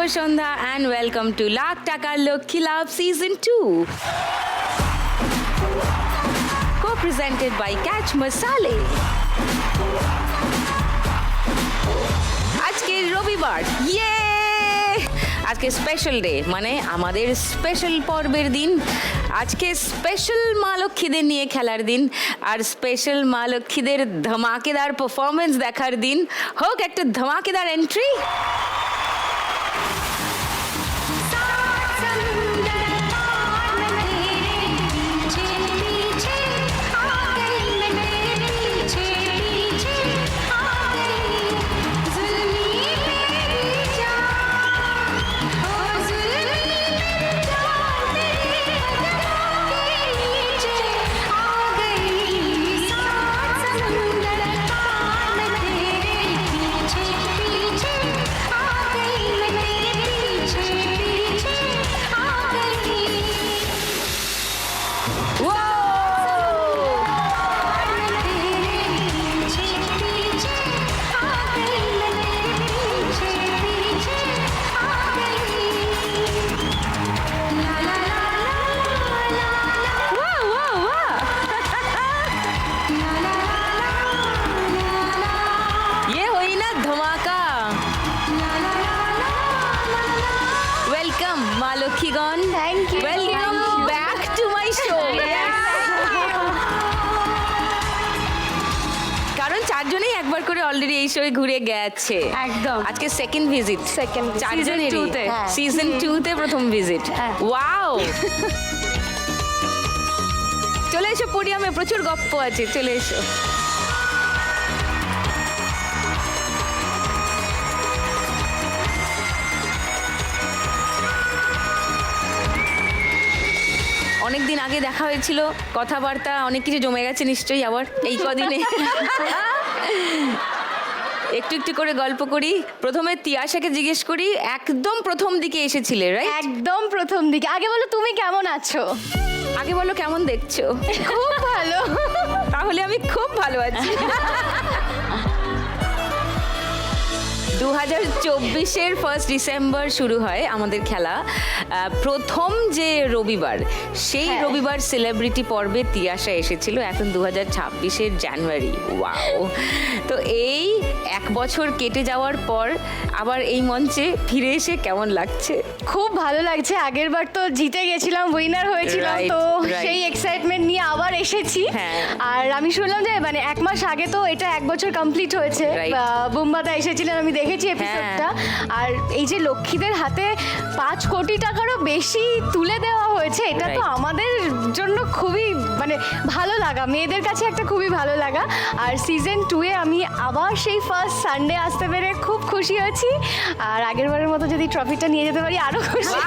Sandhya and welcome to lakh টাকার লক্ষ্মী লাভ season 2, co-presented by Catch Masale. আজকে রবিবার, আজকে স্পেশাল ডে, মানে আমাদের স্পেশাল পর্বের দিন। আজকে স্পেশাল মা লক্ষ্মীদের নিয়ে খেলার দিন, আর স্পেশাল মা লক্ষ্মীদের ধামাকেদার পারফরমেন্স দেখার দিন। হোক একটা ধামাকেদার এন্ট্রি। লক্ষ্মীগণ, thank you, welcome back to my show. কারণ চারজনেই একবার করে অলরেডি এই শোয়ে ঘুরে গেছে। একদম। আজকে সেকেন্ড ভিজিট, চারজনের সিজন 2 তে প্রথম ভিজিট। ওয়াও, চলে এসো পোডিয়ামে, প্রচুর গপ্প আছে, চলে এসো। অনেকদিন আগে দেখা হয়েছিল, কথাবার্তা অনেক কিছু জমে গেছে নিশ্চয়ই আবার এই কদিনে। একটু একটু করে গল্প করি। প্রথমে তিয়াশাকে জিজ্ঞেস করি, একদম প্রথম দিকে এসেছিলে, রাইট? একদম প্রথম দিকে। আগে বলো তুমি কেমন আছো? আগে বলো কেমন দেখছো? খুব ভালো। তাহলে আমি খুব ভালো আছি। 2024-এর 1 ডিসেম্বর শুরু হয় আমাদের খেলা। প্রথম যে রবিবার, সেই রবিবার সেলিব্রিটি পর্বে তিয়াশা এসেছিল। এখন 2026-এর জানুয়ারি। ওয়াও! তো এই এক বছর কেটে যাওয়ার পর আবার এই মঞ্চে ফিরে এসে কেমন লাগছে? খুব ভালো লাগছে। আগের বার তো জিতে গেছিলাম, উইনার হয়েছিলাম, তো সেই এক্সাইটমেন্ট নিয়ে আবার এসেছি। আর আমি শুনলাম যে মানে এক মাস আগে তো এটা এক বছর কমপ্লিট হয়েছে। বুম্বাদা এসেছিলেন, আমি দেখেছি এপিসোডটা। আর এই যে লক্ষ্মীদের হাতে 5 কোটি টাকারও বেশি তুলে দেওয়া হয়েছে, এটা তো আমাদের জন্য খুবই মানে ভালো লাগা, মেয়েদের কাছে একটা খুবই ভালো লাগা। আর সিজন 2-এ আমি আবার সেই ফার্স্ট সানডে আসতে পেরে খুব খুশি হয়েছি। আর আগের বারের মতো যদি ট্রফিটা নিয়ে যেতে পারি আরো খুশি।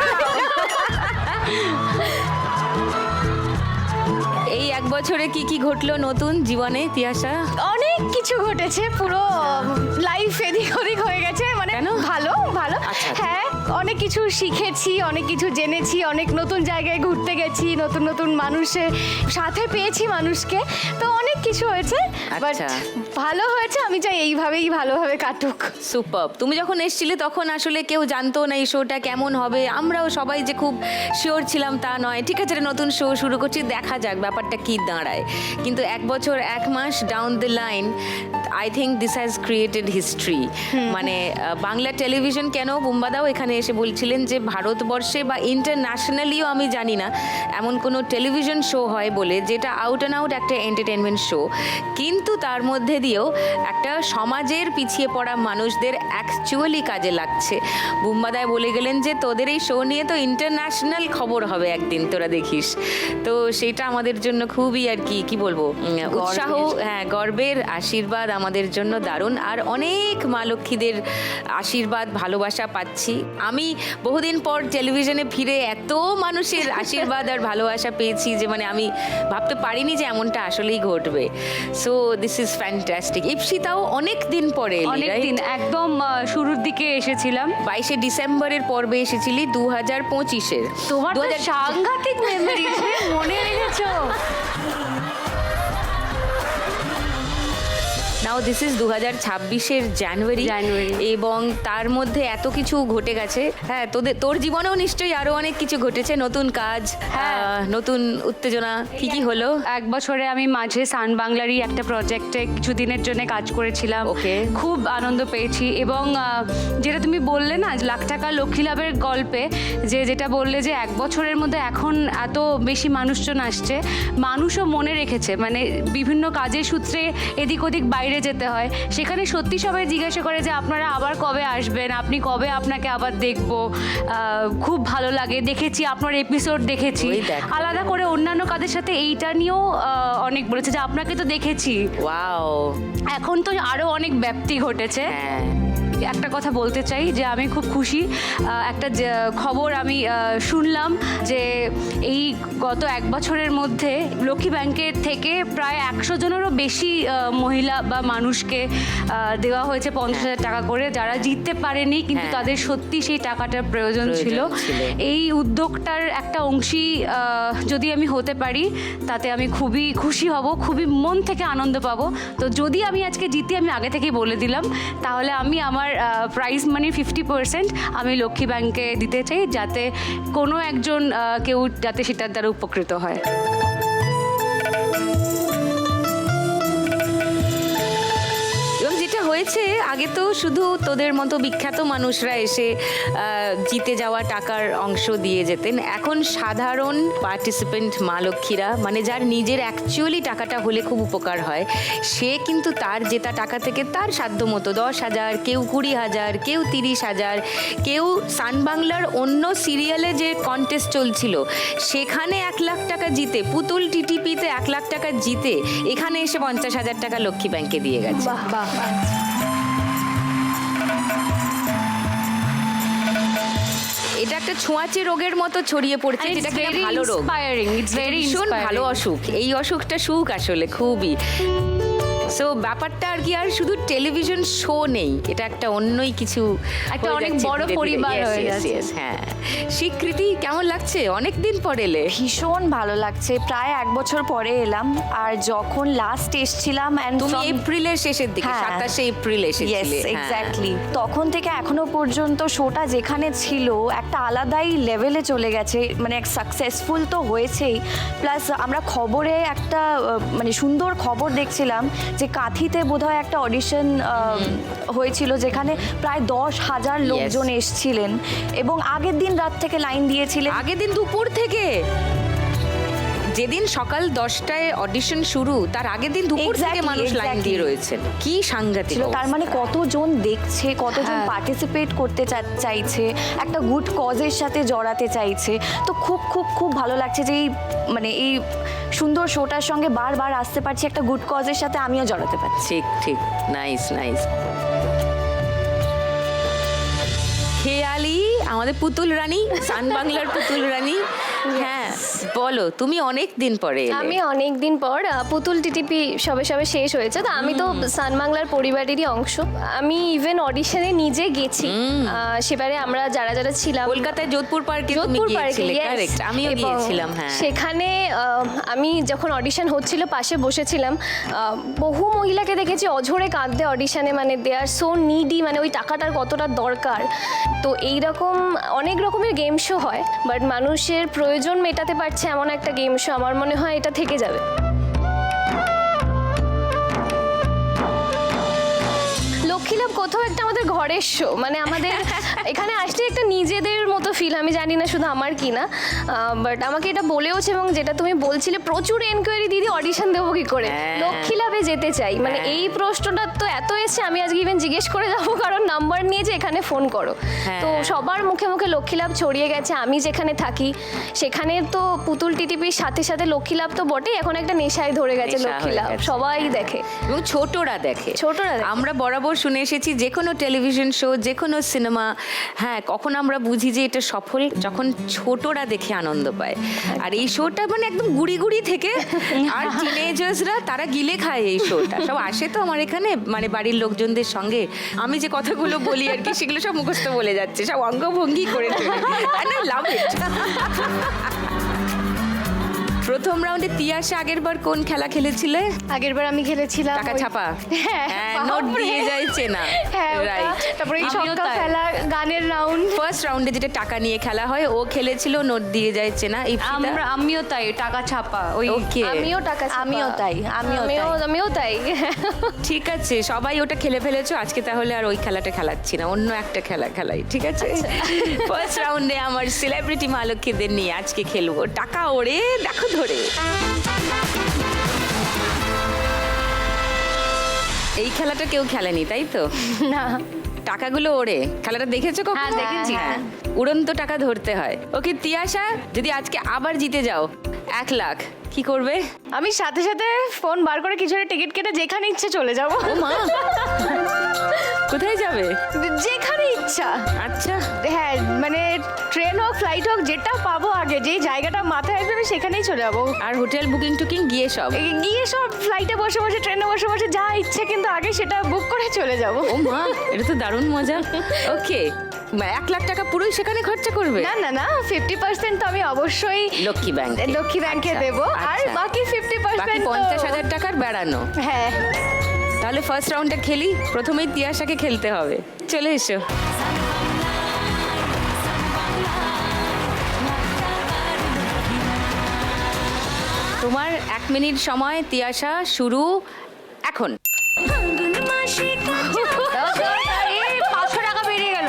এই এক বছরে কি কি ঘটলো নতুন জীবনে তিয়াশা? অনেক কিছু ঘটেছে, পুরো লাইফ এদিক ওদিক হয়ে গেছে। মানে ভালো ভালো। হ্যাঁ, অনেক কিছু শিখেছি, অনেক কিছু জেনেছি, অনেক নতুন জায়গায় ঘুরতে গেছি, নতুন নতুন মানুষের সাথে পেয়েছি মানুষকে, তো অনেক কিছু হয়েছে। বাট ভালো হয়েছে, আমি চাই এইভাবেই ভালোভাবে কাটুক। সুপার। তুমি যখন এসেছিলে তখন আসলে কেউ জানতো না এই শোটা কেমন হবে। আমরাও সবাই যে খুব শিওর ছিলাম তা নয়। ঠিক আছে, নতুন শো শুরু করছি, দেখা যাক ব্যাপারটা কি দাঁড়ায়। কিন্তু এক বছর 1 মাস down the line, I think this has created history. মানে বাংলা টেলিভিশন কেন, বুম্বাদাও এখানে এসে বলছিলেন যে ভারতবর্ষে বা ইন্টারন্যাশনালিও আমি জানি না এমন কোনো টেলিভিশন শো হয় বলে, যেটা আউট অ্যান্ড আউট একটা এন্টারটেনমেন্ট শো, কিন্তু তার মধ্যে দিয়েও একটা সমাজের পিছিয়ে পড়া মানুষদের অ্যাকচুয়ালি কাজে লাগছে। বুম্বাদায় বলে গেলেন যে তোদের এই শো নিয়ে তো ইন্টারন্যাশনাল খবর হবে একদিন, তোরা দেখিস। তো সেটা আমাদের জন্য খুবই আর কি বলবো, উৎসাহ, হ্যাঁ, গর্বের, আশীর্বাদ আমাদের জন্য দারুণ। আর অনেক মা লক্ষ্মীদের আশীর্বাদ, ভালোবাসা পাচ্ছি। আমি বহুদিন পর টেলিভিশনে ফিরে এত মানুষের আশীর্বাদ আর ভালোবাসা পেয়েছি যে মানে আমি ভাবতে পারিনি যে এমনটা আসলেই ঘটবে। So this is fantastic. ইপসিতাও অনেক দিন পরে, অনেকদিন, একদম শুরুর দিকে এসেছিলাম। 22শে ডিসেম্বরের পর্বে এসেছিলি 2025-এর। তোমার সাংঘাতিক মেমোরি, মনে রেখেছো? না নাও দিস ইজ 2026-এর জানুয়ারি, এবং তার মধ্যে এত কিছু ঘটে গেছে। হ্যাঁ, তোর জীবনেও নিশ্চয়ই আরো অনেক কিছু ঘটেছে, নতুন কাজ, নতুন উত্তেজনা, কি কি হলো? এক বছরে আমি মাঝে সান বাংলারই একটা প্রজেক্টে কিছুদিনের জন্য কাজ করেছিলাম। Okay. খুব আনন্দ পেয়েছি, এবং যেটা তুমি বললে না লাখ টাকা লক্ষ্মী লাভের গল্পে, যেটা বললে যে এক বছরের মধ্যে এখন এত বেশি মানুষজন আসছে, মানুষও মনে রেখেছে, মানে বিভিন্ন কাজের সূত্রে এদিক ওদিক বাইরে যেতে হয়, সেখানে সত্যি সবাই জিজ্ঞাসা করে যে আপনারা আবার কবে আসবেন, আপনি কবে আপনাকে আবার দেখবো। খুব ভালো লাগে, দেখেছি আপনার এপিসোড দেখেছি, আলাদা করে অন্যান্য কাজের সাথে এইটা নিয়েও অনেক বলেছে যে আপনাকে তো দেখেছি। ওয়াও, এখন তো আরো অনেক ব্যাপ্তি ঘটেছে। একটা কথা বলতে চাই যে আমি খুব খুশি, একটা খবর আমি শুনলাম যে এই গত এক বছরের মধ্যে লক্ষ্মী ব্যাংকের থেকে প্রায় 100 জনেরও বেশি মহিলা বা মানুষকে দেওয়া হয়েছে 50,000 টাকা করে, যারা জিততে পারেনি কিন্তু তাদের সত্যি সেই টাকাটার প্রয়োজন ছিল। এই উদ্যোগটার একটা অংশী যদি আমি হতে পারি তাতে আমি খুবই খুশি হব, খুবই মন থেকে আনন্দ পাবো। তো যদি আমি আজকে জিতি, আমি আগে থেকেই বলে দিলাম, তাহলে আমি আমার প্রাইজ মানি 50% আমি লক্ষ্মী ব্যাংকে দিতে চাই, যাতে কোনো একজন কেউ যাতে সেটার দ্বারা উপকৃত হয়। এবং যেটা হয়েছে, আগে তো শুধু তোদের মতো বিখ্যাত মানুষরা এসে জিতে যাওয়া টাকার অংশ দিয়ে যেতেন, এখন সাধারণ পার্টিসিপেন্ট মা লক্ষ্মীরা, মানে যার নিজের অ্যাকচুয়ালি টাকাটা হলে খুব উপকার হয়, সে কিন্তু তার জেতা টাকা থেকে তার সাধ্য মতো 10,000, কেউ 20,000, কেউ 30,000, কেউ সান বাংলার অন্য সিরিয়ালে যে কন্টেস্ট চলছিল সেখানে 1 লাখ টাকা জিতে, পুতুল টিটিপিতে 1 লাখ টাকা জিতে এখানে এসে 50,000 টাকা লক্ষ্মী ব্যাংকে দিয়ে গেছে। এটা একটা ছোঁয়াচে রোগের মতো ছড়িয়ে পড়ছে, যেটা কিনা ভালো রোগ, ভীষণ ভালো অসুখ। এই অসুখটা সুখ আসলে খুবই। সো ব্যাপারটা আর কি আর শুধু টেলিভিশন শো নেই, এটা একটা অন্যই কিছু, একটা অনেক বড় পরিবার হয়ে যাচ্ছে। হ্যাঁ, স্বীকৃতি কেমন লাগছে? অনেক দিন পর এলে। ভীষণ ভালো লাগছে, প্রায় 1 বছর পরে এলাম। আর যখন লাস্ট এসেছিলাম, তুমি এপ্রিলের শেষের দিকে, 27শে এপ্রিল এসেছিলে, এক্স্যাক্টলি, তখন থেকে এখনো পর্যন্ত শোটা যেখানে ছিল একটা আলাদাই লেভেলে চলে গেছে। মানে সাকসেসফুল তো হয়েছেই, প্লাস আমরা খবরে একটা মানে সুন্দর খবর দেখছিলাম যে কাঁথিতে বোধহয় একটা অডিশন হয়েছিল, যেখানে প্রায় 10,000 লোকজন এসেছিলেন, এবং আগের দিন রাত থেকে লাইন দিয়েছিলেন। আগের দিন দুপুর থেকে, যেদিন সকাল 10টায় অডিশন শুরু, তার আগের দিন দুপুর থেকে মানুষ লাইন দিয়ে রয়েছেন। কি সাংঘাতিক! তার মানে কতজন দেখছে, কতজন পার্টিসিপেট করতে চাইছে, একটা গুড কজের সাথে জড়াতে চাইছে। তো খুব খুব খুব ভালো লাগছে যে মানে এই সুন্দর শোটার সঙ্গে বারবার আসতে পারছি, একটা গুড কজের সাথে আমিও জড়াতে পারছি। ঠিক ঠিক, নাইস নাইস। খেয়ালি আমাদের পুতুল রানী, সান বাংলার পুতুল রানী, হ্যাঁ বলো, তুমি অনেক দিন পরে এলে। আমি অনেক দিন পর, পুতুল টিটিপি সবে সবে শেষ হয়েছে, তো আমি তো সান বাংলার পরিবারেরই অংশ। আমি ইভেন অডিশনে নিজে গেছি, সেবারে আমরা যারা যারা ছিলাম কলকাতায় যোধপুর পার্কে, কারেক্ট, আমিও গিয়েছিলাম। হ্যাঁ, সেখানে আমি যখন অডিশন হচ্ছিল পাশে বসেছিলাম, বহু মহিলাকে দেখেছি অঝরে কাঁদতে অডিশনে, মানে দে আর সো নিডি, মানে ওই টাকাটার কতটা দরকার। তো এইরকম অনেক রকমের গেম শো হয়, বাট মানুষের প্রয়োজন মেটাতে পারছে এমন একটা গেম শো আমার মনে হয় এটা থেকে যাবে। লক্ষ্মী লাভ কোথাও একটা আমাদের ঘরের শো, মানে আমাদের এখানে আসলে একটা নিজেদের মতো ফিল। আমি জানি না শুধু আমার কি না, বাট আমাকে এটা বলেওছে, এবং যেটা তুমি বলছিলে প্রচুর এনকোয়ারি, দিদি অডিশন দেবো কি করে, লক্ষ্মী লাভে যেতে চাই, মানে এই প্রশ্নটা তো এত এসছে, আমি আজকে ইভেন জিজ্ঞেস করে যাবো, কারণ নাম্বার নিয়েছে এখানে ফোন করো। তো সবার মুখে মুখে লক্ষ্মী লাভ ছড়িয়ে গেছে। আমি যেখানে থাকি সেখানে তো পুতুল টিটিপির সাথে সাথে লক্ষ্মী লাভ তো বটেই, এখন একটা নেশায় ধরে গেছে লক্ষ্মী লাভ, সবাই দেখে এবং ছোটরা দেখে। আমরা বরাবর শুনে এসেছি, যে কোনো টেলিভিশন শো, যে কোনো সিনেমা, হ্যাঁ, কখন আমরা বুঝি যে এটা সফল, যখন ছোটরা দেখে আনন্দ পায়। আর এই শোটা মানে একদম গুড়ি গুড়ি থেকে, আর টিনেজার্সরা তারা গিলে খায় এই শোটা। সব আসে তো আমার এখানে, মানে বাড়ির লোকজনদের সঙ্গে আমি যে কথাগুলো বলি আর কি, সেগুলো সব মুখস্থ বলে যাচ্ছে, সব অঙ্গভঙ্গি করে লাভ ইট। প্রথম রাউন্ডে তিয়াশা আগের বার কোন খেলা খেলেছিলে? আগেরবার আমি খেলেছিলাম টাকা ওই- ছাপা। হ্যাঁ, নোট বাপরে। দিয়ে যাইছে না। হ্যাঁ ওটা। রাইট। তারপরে এই আমিও ছক্কা তাই। ফেলা, গানের রাউন্ড। ফার্স্ট রাউন্ডে যেটা টাকা নিয়ে খেলা হয় ও খেলেছিল নোট দিয়ে যাইছে না। আমিও তাই, টাকা ছাপা ওই ওকে আমিও টাকা ছাপা। আমিও তাই, আমিও তাই ঠিক আছে, সবাই ওটা খেলে ফেলেছো। আজকে তাহলে আর ওই খেলাটা খেলাচ্ছি না, অন্য একটা খেলা খেলাই, ঠিক আছে? ফার্স্ট রাউন্ডে আমার সেলিব্রিটি মা লক্ষ্মীদের নিয়ে আজকে খেলবো টাকা ওড়ে দেখো ধরে। এই খেলাটা কেউ খেলেনি তাই তো? না, টাকাগুলো ওড়ে খেলাটা দেখেছো কখনো? হ্যাঁ, দেখেছি। হ্যাঁ, উড়ন্ত টাকা ধরতে হয়। ওকে তিয়াশা, যদি আজকে আবার জিতে যাও 1 লাখ, কি করবে? আমি সাথে সাথে ফোন বার করে কিছু একটা টিকিট কেটে যেখানে ইচ্ছে চলে যাব। কোথায় যাবে? যেখানে ইচ্ছা। আচ্ছা, হ্যাঁ মানে ট্রেন হোক ফ্লাইট হোক, যেটা পাবো আগে, যেই জায়গাটা মাথায় আসবে আমি সেখানেই চলে যাবো। আর হোটেল বুকিং টুকিং গিয়ে সব? গিয়ে সব ফ্লাইটে বসে বসে, ট্রেনে বসে বসে যা ইচ্ছে, কিন্তু আগে সেটা বুক করে চলে যাব। ও মা, এটা তো দারুণ মজা। ওকে, 1 লাখ টাকা পুরোই সেখানে খরচা করবে? না না না, 50% তো আমি অবশ্যই লক্ষ্মী ব্যাংক। লক্ষ্মী ব্যাংকে দেবো, আর বাকি 50% বাকি 50,000 টাকার বেড়ানো। হ্যাঁ। তাহলে ফার্স্ট রাউন্ডটা খেলি। প্রথমেই তিয়াশাকে খেলতে হবে। চলে এসো। তোমার 1 মিনিট সময় তিয়াশা, শুরু এখন। 500 টাকা বেরিয়ে গেল।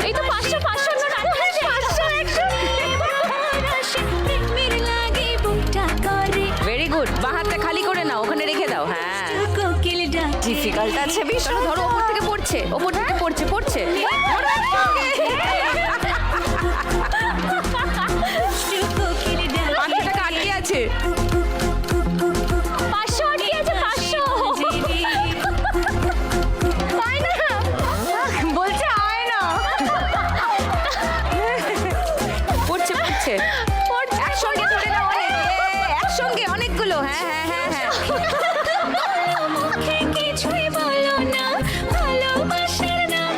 এই তো 500 নোট আছে। 500 ভেরি গুড। বাঁ হাতটা খালি করে নাও, ওখানে রেখে দাও। হ্যাঁ, ডিফিকাল্ট আছে ভীষণ। চলো ধরো, ওপর থেকে পড়ছে, ওপর থেকে পড়ছে, পড়ছে। ধরো একসঙ্গে। 500 টাকা আটকে আছে। 500 আটকে আছে, 500 হয় না, বলছে হয় না। পড়ছে, পড়ছে। একসঙ্গে ধরে নাও, অনেক। একসঙ্গে অনেকগুলো। হ্যাঁ হ্যাঁ হ্যাঁ হ্যাঁ।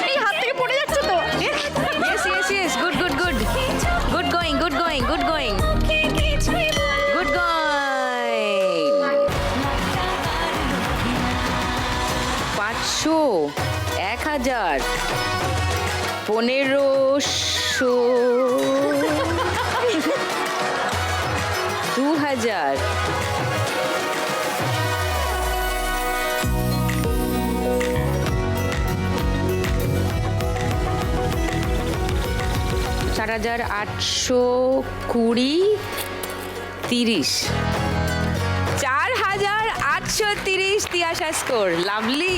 এই হাত থেকে পড়ে যাচ্ছে তো। Yes, yes, yes. Good, good, good. Good going, good going, good going. Good going. 500, 1000, 1500, 2000, 4,820, 30, 4,830 Tiyasha score. Lovely,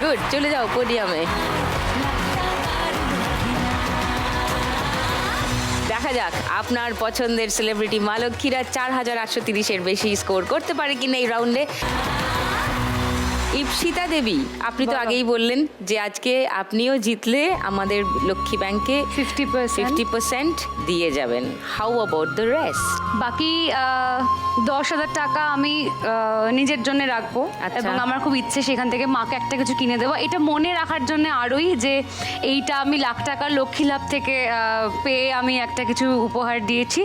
good. চলে যাও পোডিয়ামে। দেখা যাক আপনার পছন্দের সেলিব্রিটি মা লক্ষ্মীরা 4,830-এর বেশি স্কোর করতে পারে কিনা এই রাউন্ডে। ইপসিতা দেবী, আপনি তো আগেই বললেন যে আজকে আপনিও জিতলে আমাদের লক্ষ্মী ব্যাংকে 50% দিয়ে যাবেন। How about the rest? বাকি 10,000 টাকা আমি নিজের জন্য রাখবো, আচ্ছা। এবং আমার খুব ইচ্ছে সেখান থেকে মাকে একটা কিছু কিনে দেবো। এটা মনে রাখার জন্য আরোই, যে এইটা আমি লাখ টাকার লক্ষ্মী লাভ থেকে পেয়ে আমি একটা কিছু উপহার দিয়েছি।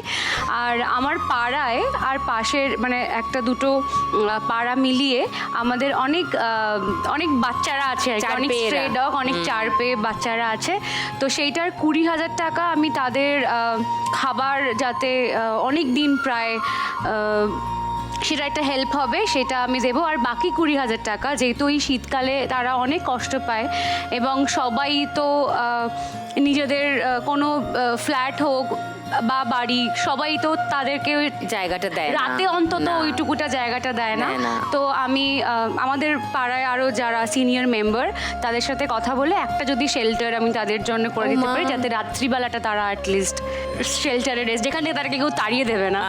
আর আমার পাড়ায় আর পাশের মানে একটা দুটো পাড়া মিলিয়ে আমাদের অনেক বাচ্চারা আছে আর কি, চার অনেক পেয়েরা। স্ট্রে ডগ, অনেক চার পেয়ে বাচ্চারা আছে। তো সেইটার 20,000 টাকা আমি তাদের খাবার যাতে অনেক দিন প্রায় সেটা একটা হেল্প হবে, সেটা আমি দেবো। আর বাকি 20,000 টাকা, যেহেতু এই শীতকালে তারা অনেক কষ্ট পায় এবং সবাই তো নিজেদের কোনো ফ্ল্যাট হোক বা বাড়ি, সবাই তো তাদেরকে জায়গাটা দেয় না। রাতে অন্তত না। ওইটুকুটা জায়গাটা দেয় না। দেয় না। তো আমি আমাদের পাড়ায় আরও যারা সিনিয়র মেম্বার তাদের সাথে কথা বলে একটা যদি শেল্টার আমি তাদের জন্য করে দিতে পারি, যাতে রাত্রিবেলাটা তারা অ্যাটলিস্ট শেল্টারে রেস্ট, যেখান থেকে তাদেরকে কেউ তাড়িয়ে দেবে না,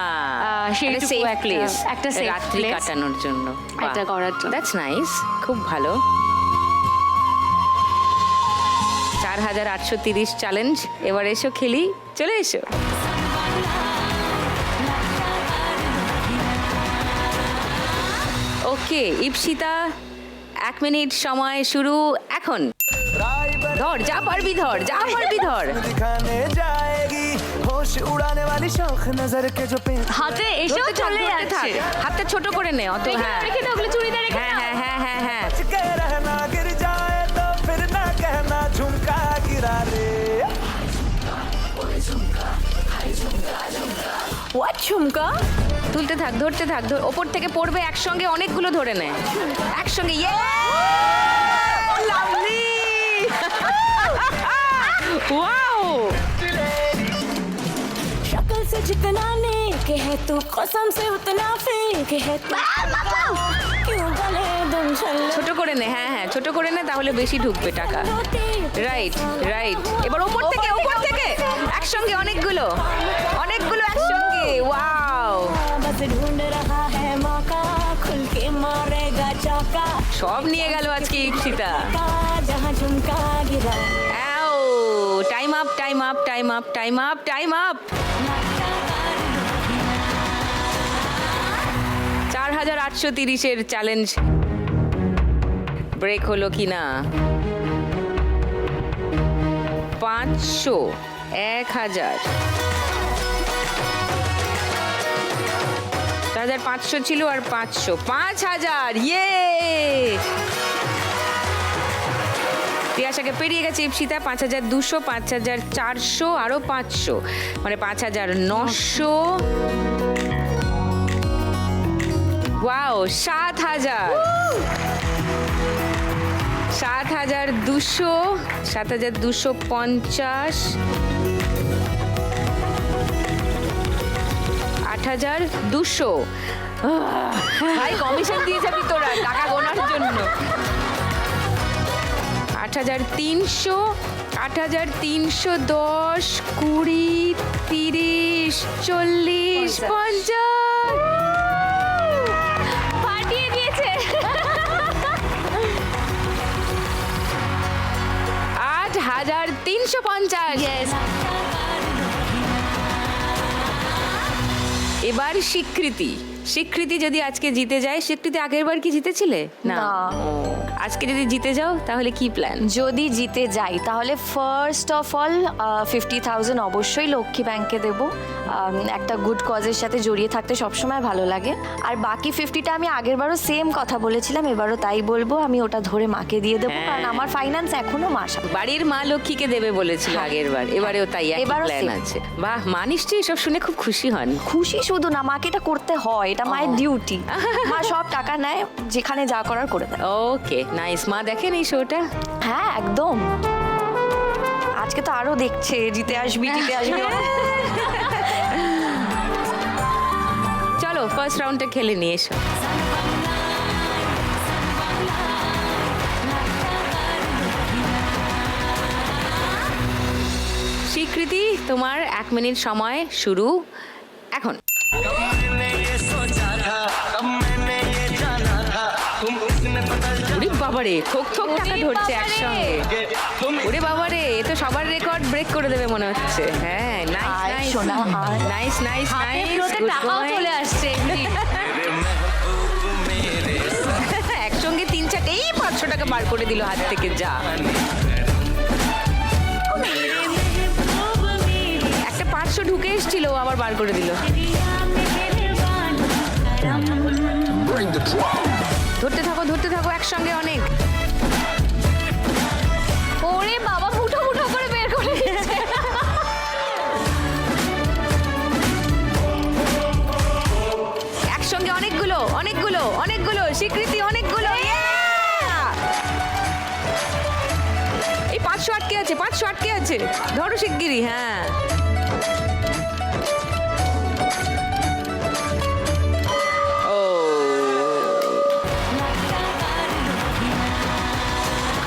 সেইটুকু সেফ একটা- প্লেস, একটা safe রাত্রি place কাটানোর জন্য। এটা করার জন্য। দ্যাটস নাইস, খুব ভালো। 4,830 চ্যালেঞ্জ। এবার এসো খেলি, চলে এসো। ওকে ইপসিতা, 1 মিনিট সময় শুরু এখন। ধর যা পারবি ধর, যা পারবি ধর। दिखाने जाएगी होश उड़ाने वाली शौक नजर के जो पे হাতে এসেও ধরতে থাক, চলে ধরতে থাক। যাচ্ছে। হাতটা ছোট করে নে অত। হ্যাঁ রেখে দাও, ওগুলো চুড়িতে রেখে হ্যাঁ দাও। হ্যাঁ হ্যাঁ হ্যাঁ হ্যাঁ। बच के रहना गिर जाए तो फिर ना कहना झुमका गिरा रे হোয়াট ঝুমকা? তুলতে থাক, ধরতে থাক, ওপর থেকে পড়বে একসঙ্গে, অনেকগুলো ধরে নে একসঙ্গে। ইয়ে লাভলি, ওয়াও। शक्ल से जितना नेक है तू, कसम से उतना फेक है तू। क्यों गले तुम छल्ले ছোট করে নে, হ্যাঁ হ্যাঁ ছোট করে নে, তাহলে বেশি ঢুকবে টাকা। রাইট রাইট, এবার ওপর থেকে, ওপর থেকে একসঙ্গে অনেকগুলো, অনেকগুলো একসঙ্গে। ওয়াও, बस ढूंढ रहा है मौका, खुल के मारेगा चौका সব নিয়ে গেল আজকে ইপসিতা। का जहाँ झुमका गिरा। Time up, time up, time up, time up, time up. 4830-এর চ্যালেঞ্জ ব্রেক হলো কিনা? 500, 1000, 4500 ছিল আর 500, 5000। ইয়ে, তিয়াশাকে পেরিয়ে গেছে ইপসিতা। 5200, 5400, আরো 500, মানে 5900। ওয়াও, 7000, 7200, 7250, 8200। ভাই কমিশন দিয়ে যাবি তোরা টাকা গোনার জন্য। 8300, 8310, 20, 30, 40, 50। ফাটিয়ে দিয়েছে। 8350। এবার স্বীকৃতি, স্বীকৃতি যদি আজকে জিতে যায়, স্বীকৃতি আগের বার কি জিতেছিলে? না। আজকে যদি জিতে যাও তাহলে কি প্ল্যান? যদি জিতে যাই তাহলে ফার্স্ট অফ অল 50,000 অবশ্যই লক্ষ্মী ব্যাংকে দেবো। একটা গুড কজের সাথে জড়িয়ে থাকতে সবসময় ভালো লাগে। আর বাকি 50টা আমি আগেরবারও সেম কথা বলেছিলাম, এবারও তাই বলবো, আমি ওটা ধরে মাকে দিয়ে দেবো, হ্যাঁ। কারণ আমার ফাইন্যান্স এখনো মাস। বাড়ির মা লক্ষ্মীকে দেবে বলেছিল আগের বার, এবারেও তাই একই এবারও প্ল্যান same। আছে। বাহ, মা নিশ্চয়ই সব শুনে খুব খুশি হন। খুশি শুধু না, মাকে এটা করতে হয়, এটা মায়ের ডিউটি। মা সব টাকা নেয়, যেখানে যা করার করে দেয়। ওকে, নাইস। মা দেখেন এই শোটা? হ্যাঁ একদম, আজকে তো আরো দেখছে জিতে আসবি জিতে আসবি। চলো ফার্স্ট রাউন্ডটা খেলে নিয়ে এসো। স্বীকৃতি, তোমার 1 মিনিট সময় শুরু এখন। ওরে বাবারে, থোক থোক টাকা ধরছে একসঙ্গে। ওরে বাবারে, এ তো সবার রেকর্ড ব্রেক করে দেবে মনে হচ্ছে। হ্যাঁ, নাইস আয় নাইস সোনা, আয়। নাইস নাইস হাতে নাইস। ফেরোতে টাকাও চলে আসছে এমনি। একসঙ্গে 3-4, এই 500 টাকা বার করে দিল হাত থেকে। যা, একটা 500 ঢুকে এসেছিল, আবার বার করে দিল। ধরতে থাকো, ধরতে থাকো একসঙ্গে অনেক। ওরে বাবা, মুঠো মুঠো করে বের করে দিয়েছে। একসঙ্গে অনেকগুলো, অনেকগুলো, অনেকগুলো। স্বীকৃতি, অনেকগুলো। এই 500 আটকে আছে, 500 আটকে আছে। ধরো শিগগিরই। হ্যাঁ,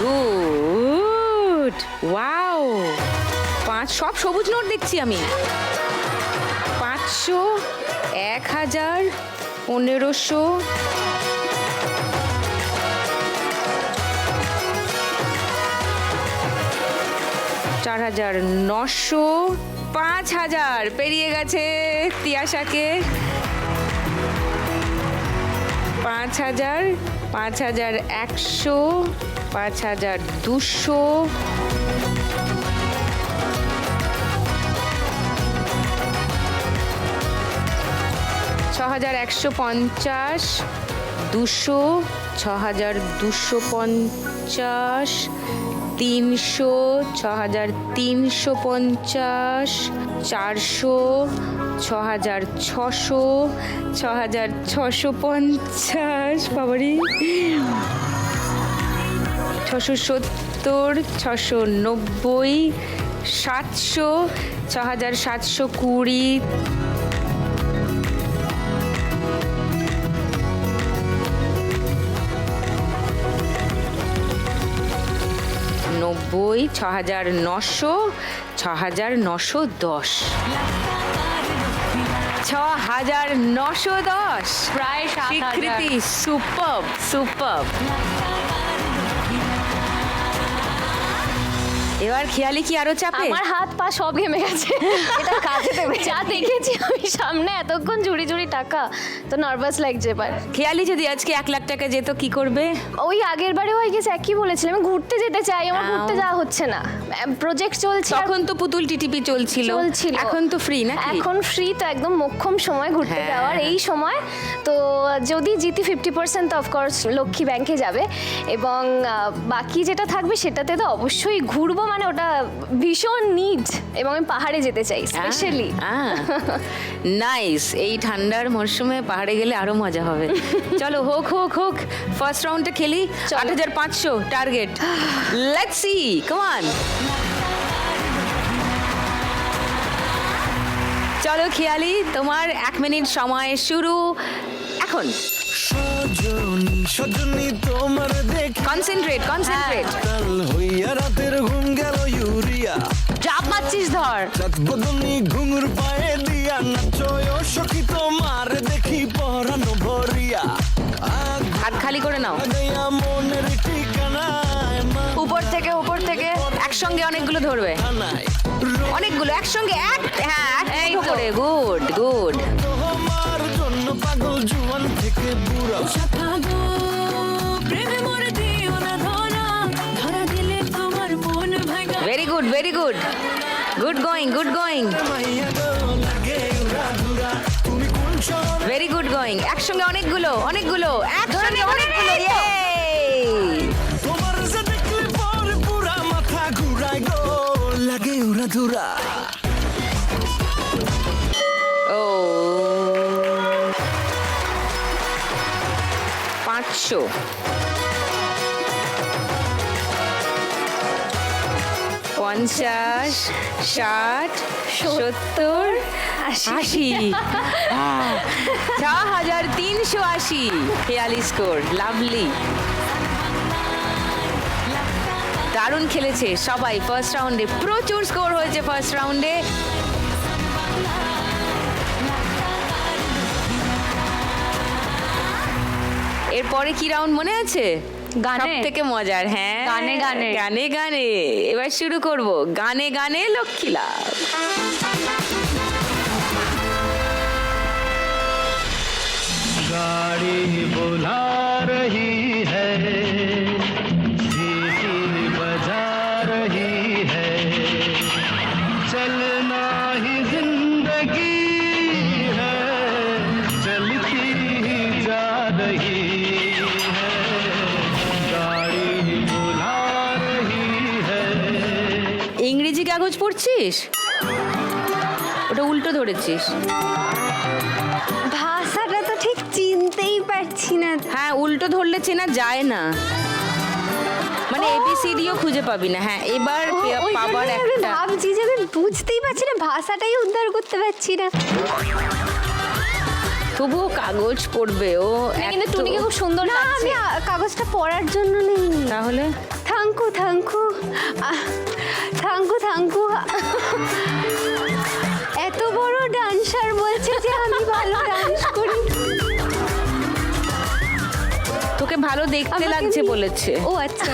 গুড, ওয়াও। 5 সব সবুজ নোট দেখছি আমি। 500, 1000, 1500, 4900, 5000 পেরিয়ে গেছে তিয়াশাকে। 5000, 5100, 5200, 6150, 200, 6250, 300, 6350, 400, 6600, 6650, বাবারে, 670, 690, 700, 6720, 90, 6900, 6910, 6910, প্রায় 7,000। স্বীকৃতি, সুপার সুপার। এবার খেয়ালি কি আরো চাপে? আমার হাত পা সব ঘেমে গেছে, এটা কাজে দেবে। যা দেখেছি আমি সামনে এতক্ষণ ঝুড়ি ঝুড়ি টাকা, তো নার্ভাস লাগছে এবার। খেয়ালি যদি আজকে 1 লাখ টাকা যেত কি করবে? ওই আগের বারেও আই গেছে একই বলেছিলাম, আমি ঘুরতে যেতে চাই, আমার ঘুরতে যাওয়া হচ্ছে না, প্রজেক্ট চলছে। তখন তো পুতুল টিটিপি চলছিল, এখন তো ফ্রি না? এখন ফ্রি, তো একদম মোক্ষম সময় ঘুরতে হ্যাঁ। যাওয়ার এই সময়। তো যদি জিতি 50% তো অফকোর্স লক্ষ্মী ব্যাংকে যাবে, এবং বাকি যেটা থাকবে সেটাতে তো অবশ্যই ঘুরবো, মানে ওটা ভীষণ নিড, এবং আমি পাহাড়ে যেতে চাই স্পেশালি। নাইস, এই ঠান্ডার মরশুমে পাহাড়ে গেলে আরো মজা হবে। চলো হোক হোক হোক, ফার্স্ট রাউন্ডটা খেলি। 8500 target, let's see, come on. চলো খেয়ালি, তোমার 1 মিনিট সময় শুরু এখন। সজনী সজনী তোমার দেখে কনসেন্ট্রেট কনসেন্ট্রেট। কাল হইয়া রাতের ঘুম গেল ইউরিয়া, চাপ মারছিস ধর। রাত বদনি ঘুঙুর পায়ে দিয়া নাচয় সখী তোমার দেখি পরানো ভরিয়া, হাত খালি করে নাও। আগাইয়া মনের ঠিকানায় উপর থেকে একসঙ্গে অনেকগুলো ধরবে, মানায় অনেকগুলো একসঙ্গে, এই করে, গুড গুড। তোমার জন্য পাগল জুয়ান থেকে বুড়া, পাগো প্রেমে মরে দিও না ধরা, ধরা দিলে তোমার মন ভাঙা। Very good very good, good going good going, মাইয়া গো লাগে উড়া ধুরা, তুমি কোন শহর ভেরি গুড গোয়িং। একসঙ্গে অনেকগুলো অনেকগুলো, একসঙ্গে অনেকগুলো, তোমার যে দেখলে পরে পুরা মাথা ঘুরায় গো লাগে উড়া ধুরা। ও 500, 50, 60, 70, 80, 6380 খেয়ালি স্কোর, লাভলি। দারুণ খেলেছে সবাই ফার্স্ট রাউন্ডে, প্রচুর স্কোর হয়েছে ফার্স্ট রাউন্ডে। এরপরে কি রাউন্ড মনে আছে? গানে। সবথেকে মজার, হ্যাঁ, গানে গানে। গানে গানে। এবার শুরু করব, গানে গানে লক্ষ্মী লাভ। गाड़ी बुला रही है, सीटी बजा रही है, चलना ही जिंदगी है, चलती ही जा रही है, गाड़ी बुला रही है। ইংরেজি কাগজ পড়ছিস? ওটা উল্টো ধরেছিস। ভাষাটা তো ঠিক চিনতেই পারছি না। হ্যাঁ, উল্টো ধরলে চেনা যায় না, মানে এবিসিডিও খুঁজে পাবি না। হ্যাঁ, এবার পাবার আমি একটা, ভাবছি যে আমি বুঝতেই পারছি না, ভাষাটাই উদ্ধার করতে পারছি না। তবুও কাগজ পড়বে ও। কিন্তু এত- টুনিকে খুব সুন্দর না, লাগছে। আমি কাগজটা পড়ার জন্য নেই। তাহলে থ্যাংকু থ্যাংকু থ্যাংকু থ্যাংকু। এত বড় ডান্সার বলছে যে আমি ভালো ডান্স করি। তোকে ভালো দেখতে আমাকে লাগছে নিয়ে- বলেছে। ও আচ্ছা,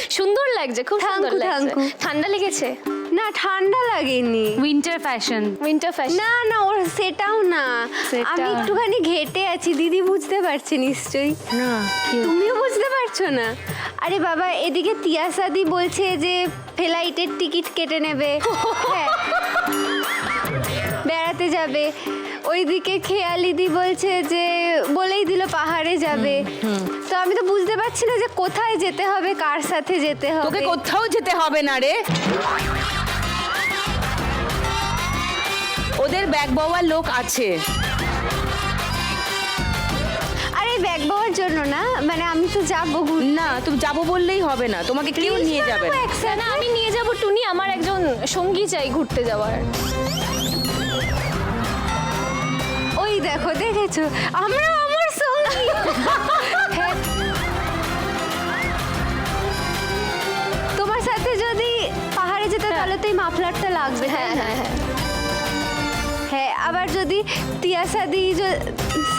সুন্দর লাগছে, খুব সুন্দর Thank you, লাগছে। thank you. ঠান্ডা লেগেছে? না ঠান্ডা লাগেনি। Winter fashion. Winter fashion? না না, ওর সেটাও না, সেটা- আমি একটুখানি ঘেটে আছি। দিদি বুঝতে পারছে নিশ্চয়ই। না, তুমিও বুঝতে পারছো না? আরে বাবা, এদিকে তিয়াসাদি বলছে যে ফ্লাইটের টিকিট কেটে নেবে, হ্যাঁ, বেড়াতে যাবে। ওইদিকে খেয়ালিদি বলছে যে বলেই দিল পাহাড়ে যাবে, তো আমি তো বুঝতে পারছি না যে কোথায় যেতে হবে, কার সাথে যেতে হবে। তোকে কোথাও যেতে হবে না রে, ওদের ব্যাগ বাওয়ার লোক আছে। আরে ব্যাগ বাওয়ার জন্য না, মানে আমি তো যাবো না তুমি যাবো বললেই হবে না, তোমাকে কেউ নিয়ে যাবে না। না আমি নিয়ে যাব টুনি, আমার একজন সঙ্গী চাই ঘুরতে যাওয়ার। ওই দেখো, দেখেছো আমরা আমার সঙ্গী। হ্যাঁ। তোমার সাথে যদি পাহাড়ে যেতে তাহলে তো এই মাফলারটা লাগবে। হ্যাঁ হ্যাঁ হ্যাঁ হ্যাঁ, আবার যদি তিয়াসাদি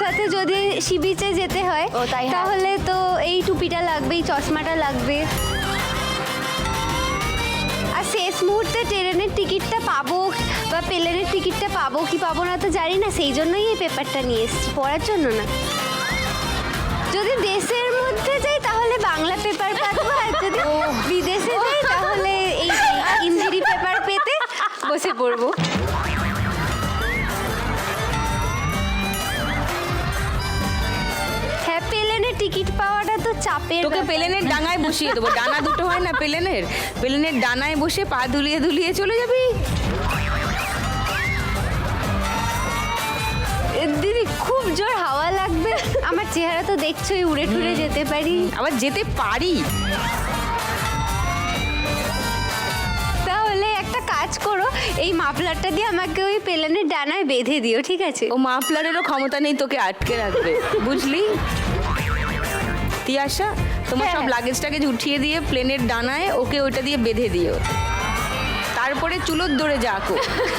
সাথে যদি সি বিচে যেতে হয় ও, তাই, হ্যাঁ। তাহলে তো এই টুপিটা লাগবে, এই চশমাটা লাগবে। আর শেষ মুহূর্তে ট্রেনের টিকিটটা পাবো বা প্লেনের টিকিটটা পাবো কি পাবো না তো জানি না, সেই জন্যই এই পেপারটা নিয়ে এসেছি, পড়ার জন্য না। যদি দেশের মধ্যে যাই তাহলে বাংলা পেপার পাবো, আর যদি বিদেশে যাই তাহলে এই ইঞ্জিরি পেপার পেতে বসে পড়বো। হ্যাঁ, প্লেনের টিকিট পাওয়াটা তো চাপের তোকে ব্যাপার। প্লেনের ডাঙায় বসিয়ে দেবো, ডানা দুটো হয় না প্লেনের ডানায় বসে পা দুলিয়ে দুলিয়ে চলে যাবি। দিদি খুব জোর হাওয়া লাগবে, আমার চেহারা তো দেখছোই, উড়ে টুড়ে যেতে পারি। আবার যেতে পারি। তাহলে একটা কাজ করো, এই মাফলারটা দিয়ে আমাকে ওই প্লেনের ডানায় বেঁধে দিও, ঠিক আছে? ও মাফলারেরও ক্ষমতা নেই তোকে আটকে রাখবে, বুঝলি? তিয়াশা, তোমার সব লাগেজ টাগেজ উঠিয়ে দিয়ে প্লেনের ডানায় ওকে ওইটা দিয়ে বেঁধে দিও, তারপরে চুলোর দৌড়ে যাকো,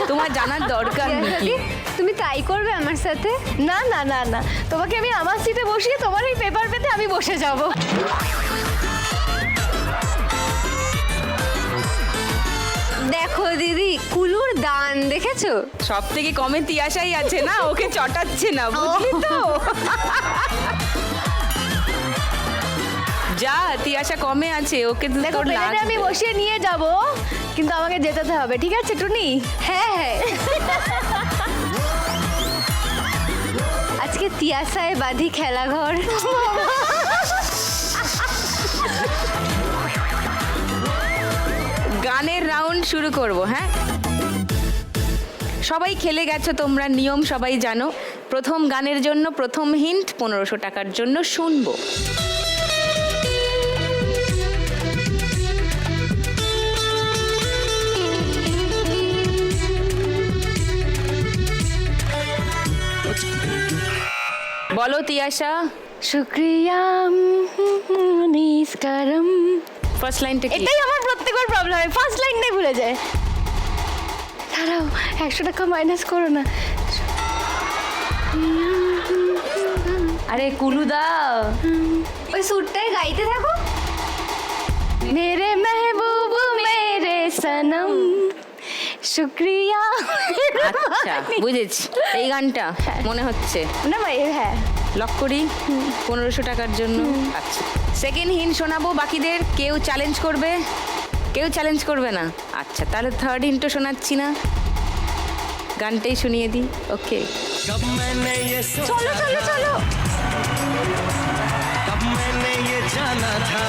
তোমার জানার দরকার নেই। তুমি তাই করবে আমার সাথে? না না না না, তোমাকে আমি আমার সিটে বসিয়ে তোমার এই পেপার পেতে আমি বসে যাব। দেখো দিদি, কুলুর দান দেখেছো? সব থেকে কমে তিয়াশাই আছে না, ওকে চটাচ্ছে না, বুঝলি তো? যা, তিয়াশা কমে আছে, ওকে তো দেখো তোর প্লেনে লাগবে। আমি বসিয়ে নিয়ে যাব, কিন্তু আমাকে যেতে হবে, ঠিক আছে টুনি? হ্যাঁ হ্যাঁ। আজকে তিয়াশায় বাঁধি খেলাঘর। গানের রাউন্ড শুরু করব, হ্যাঁ? সবাই খেলে গেছো তোমরা, নিয়ম সবাই জানো। প্রথম গানের জন্য প্রথম হিন্ট 1500 টাকার জন্য শুনবো। বলো তিয়াশা, শুক্রিয়া নিষ্কারম। ফার্স্ট লাইনটা কি? এটাই আমার প্রত্যেকবার প্রবলেম হয়, ফার্স্ট লাইনটাই ভুলে যায়। দাঁড়াও, 100 টাকা মাইনাস করো না। আরে কুলুদা, ওই সুরটাই গাইতে থাকো। মেরে মেহবুব মেরে সনম শুক্রিয়া। আচ্ছা বুঝেছি, এই গানটা মনে হচ্ছে। না ভাই, হ্যাঁ লক করি 1500 টাকার জন্য। আচ্ছা, সেকেন্ড হিন্ট শোনাবো বাকিদের, কেউ চ্যালেঞ্জ করবে? কেউ চ্যালেঞ্জ করবে না? আচ্ছা, তাহলে থার্ড হিন্টও শোনাচ্ছি না, গানটাই শুনিয়ে দিই। ওকে, कब मैंने ये চলো চলো চলো। कब मैंने ये जाना था,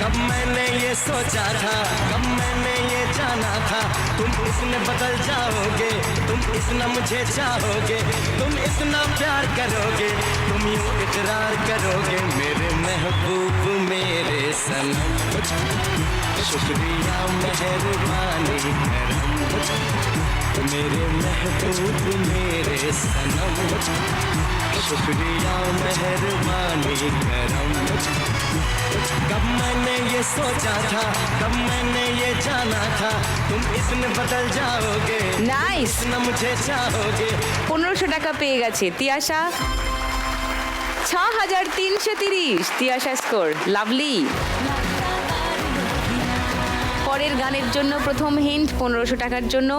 कब मैंने ये सोचा था, कब मैंने ये जाना था, तुम इसमें बदल जाओगे, तुम इतना मुझे चाहोगे, तुम इतना प्यार करोगे, तुम यूं इकरार करोगे, मेरे महबूब मेरे सनम। शुक्रिया मेहरबानी करम, मेरे महबूब मेरे सनम। शुक्रिया मेहरबानी करम। कब मैंने ये सोचा था, कब मैंने ये जाना था, तुम इसमें बदल जाओगे, নাইস। इतना मुझे चाहोगे। 1500 টাকা পেয়ে গেছে তিয়াশা। 6330 Tiyasha score, lovely. পরের গানের জন্য প্রথম হিন্ট 1500 টাকার জন্য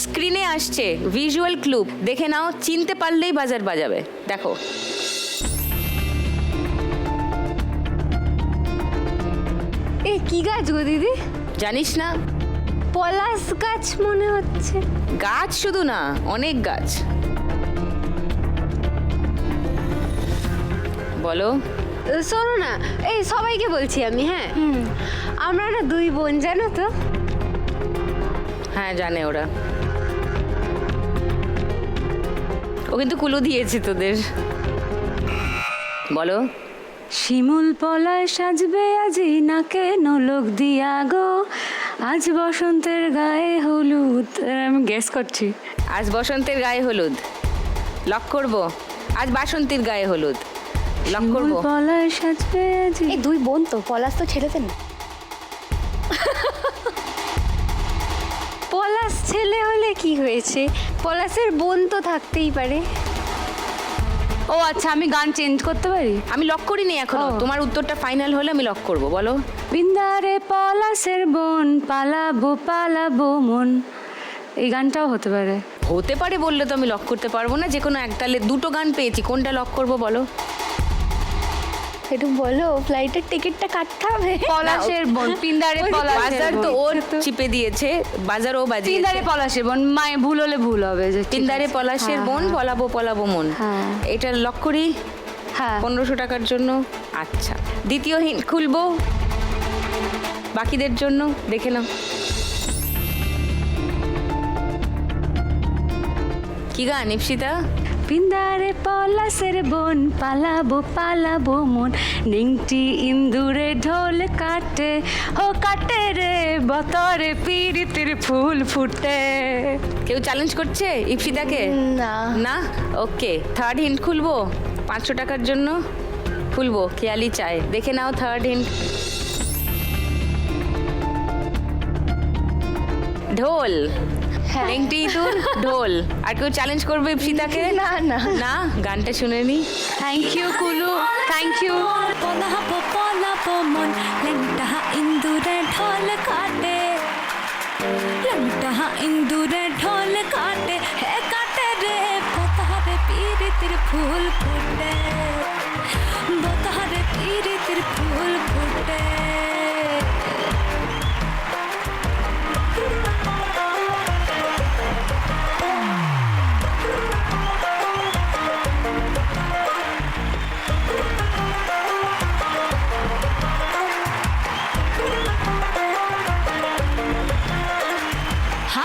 স্ক্রিনে আসছে ভিজুয়াল ক্লু, দেখে নাও, চিনতে পারলেই বাজার বাজাবে। দেখো, এ কি গাছ গো দিদি? জানিস না? পলাশ গাছ মনে হচ্ছে। গাছ শুধু না, অনেক গাছ। বলো। শোনো না, এই সবাইকে বলছি আমি, হ্যাঁ আমরা না দুই বোন, জানো তো? হ্যাঁ জানে ওরা। ও কিন্তু কুলো দিয়েছে তোদের। বলো। শিমুল পলাশ সাজবে আজি নাকে নলক দিয়া গো, আজ বসন্তের গায়ে হলুদ। আমি গেস করছি। আজ বসন্তের গায়ে হলুদ। লক করবো। আজ বাসন্তীর গায়ে হলুদ। লক শিমুল করবো। পলাশ সাজবে আজি। এই দুই বোন তো, পলাশ তো ছেলেতে না। পলাশ ছেলে হলে কি হয়েছে, পলাশের বোন তো থাকতেই পারে। ও আচ্ছা, আমি গান চেঞ্জ করতে পারি? আমি লক করিনি এখনো। ও। তোমার উত্তরটা ফাইনাল হলে আমি লক করবো। বলো। বিন্দারে পলাশের বোন, পালাবো পালাবো মন। এই গানটাও হতে পারে। হতে পারে বললে তো আমি লক করতে পারবো না। যে কোনো একটা, দুটো গান পেয়েছি, কোনটা লক করবো বলো। একটু বলো, ফ্লাইটের টিকিটটা কাটতে হবে। পলাশের বোন, পিন্দারে পলাশের বাজার তো বোন। ওর চিপে দিয়েছে, বাজার ও বাজিয়েছে। পিন্দারে পলাশের বোন, মায়ে ভুল হলে ভুল হবে যে। ঠিক তিনদারে আছে। পলাশের হ্যাঁ, বোন, হ্যাঁ। পলাবো পলাবো মন। হ্যাঁ। এটা লক করি হ্যাঁ 1500 টাকার জন্য। আচ্ছা, দ্বিতীয় হিন্ট খুলবো বাকিদের জন্য, দেখে নাও। কি গান ইপসিতা? পিন্দারে পলাশের বোন, পালাবো পালাবো মন, নিংটি ইন্দুরে ঢোল কাটে, ও কাটে রে বতরে পিরিতির ফুল ফুটে। কেউ চ্যালেঞ্জ করছে ইপসিতাকে? না। না। ওকে, থার্ড হিন্ট খুলবো 500 টাকার জন্য। খুলবো, খেয়ালি চায়। দেখে নাও থার্ড হিন্ট। ঢোল। নেংটি ইঁদুর, ঢোল। আর কেউ চ্যালেঞ্জ করবে ইপসিতাকে? না, না। না, গানটা শুনে নি। Thank you Kulu, thank you. পলাবো পলাবো মন লেংটা ইন্দুরে ঢোল কাটে লেংটা ইন্দুরে ঢোল কাটে হে কাটে রে বতহরে পীরিতির ফুল ফুটে বতহরে পীরিতির ফুল ফুটে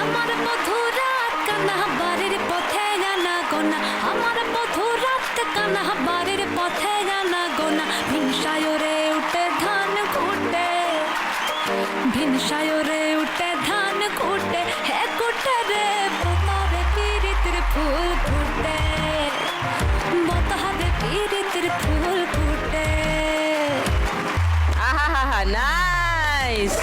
আমার মধুরাত কানা বাড়ির পথে জানা গোনা আমার মধুরাত কানা বাড়ির পথে জানা গোনা ভিনসায়রে উঠে ধান কুটে ভিনসায়রে উঠে ধান কুটে হে কুটে রে বতরে পীরিতির ফুল ফুটে বতরে পীরিতির ফুল ফুটে। আহা হা হা, নাইস।